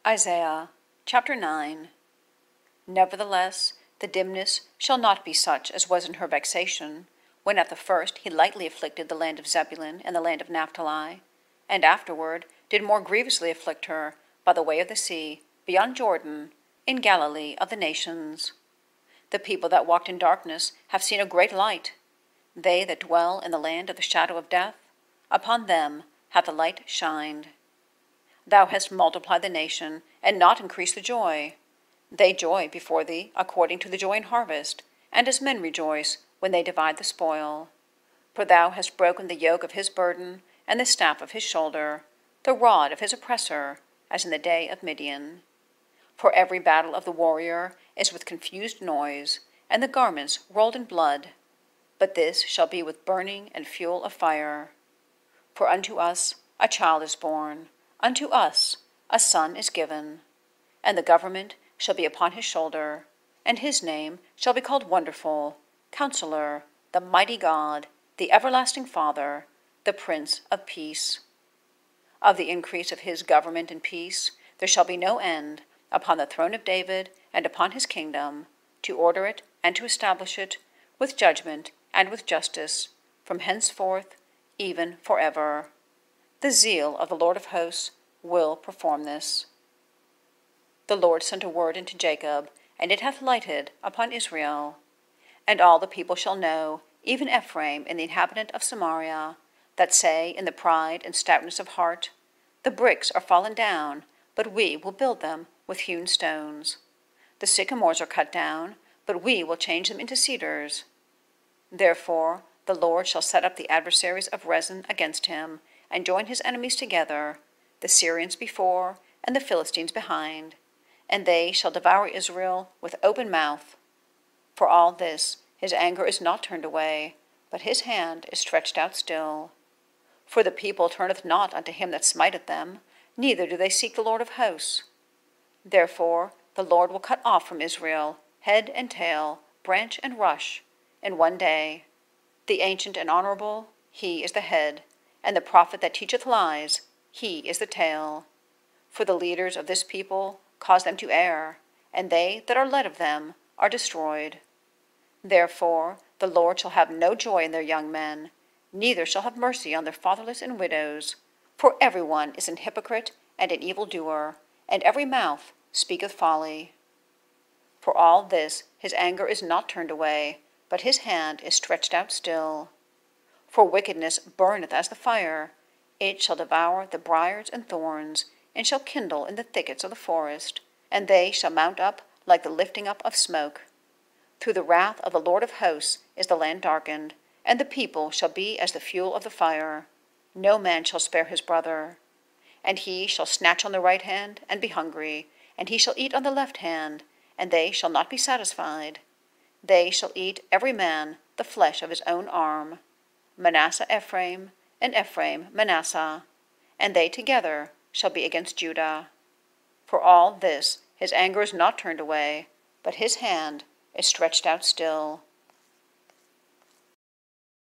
Isaiah chapter 9. Nevertheless, the dimness shall not be such as was in her vexation, when at the first he lightly afflicted the land of Zebulun and the land of Naphtali, and afterward did more grievously afflict her by the way of the sea, beyond Jordan, in Galilee of the nations. The people that walked in darkness have seen a great light. They that dwell in the land of the shadow of death, upon them hath the light shined. Thou hast multiplied the nation, and not increased the joy. They joy before thee according to the joy in harvest, and as men rejoice when they divide the spoil. For thou hast broken the yoke of his burden, and the staff of his shoulder, the rod of his oppressor, as in the day of Midian. For every battle of the warrior is with confused noise, and the garments rolled in blood. But this shall be with burning and fuel of fire. For unto us a child is born, unto us a son is given, and the government shall be upon his shoulder, and his name shall be called Wonderful, Counselor, the Mighty God, the Everlasting Father, the Prince of Peace. Of the increase of his government and peace there shall be no end, upon the throne of David and upon his kingdom, to order it and to establish it with judgment and with justice, from henceforth even forever. The zeal of the Lord of hosts will perform this. The Lord sent a word into Jacob, and it hath lighted upon Israel. And all the people shall know, even Ephraim and the inhabitant of Samaria, that say in the pride and stoutness of heart, The bricks are fallen down, but we will build them with hewn stones. The sycamores are cut down, but we will change them into cedars. Therefore the Lord shall set up the adversaries of Rezin against him, and join his enemies together, the Syrians before, and the Philistines behind, and they shall devour Israel with open mouth. For all this his anger is not turned away, but his hand is stretched out still. For the people turneth not unto him that smiteth them, neither do they seek the Lord of hosts. Therefore the Lord will cut off from Israel head and tail, branch and rush, in one day. The ancient and honorable, he is the head, and the prophet that teacheth lies, he is the tail. For the leaders of this people cause them to err, and they that are led of them are destroyed. Therefore the Lord shall have no joy in their young men, neither shall have mercy on their fatherless and widows. For every one is an hypocrite and an evildoer, and every mouth speaketh folly. For all this his anger is not turned away, but his hand is stretched out still. For wickedness burneth as the fire, it shall devour the briars and thorns, and shall kindle in the thickets of the forest, and they shall mount up like the lifting up of smoke. Through the wrath of the Lord of hosts is the land darkened, and the people shall be as the fuel of the fire. No man shall spare his brother. And he shall snatch on the right hand, and be hungry, and he shall eat on the left hand, and they shall not be satisfied. They shall eat every man the flesh of his own arm. Manasseh Ephraim, and Ephraim Manasseh, and they together shall be against Judah. For all this his anger is not turned away, but his hand is stretched out still.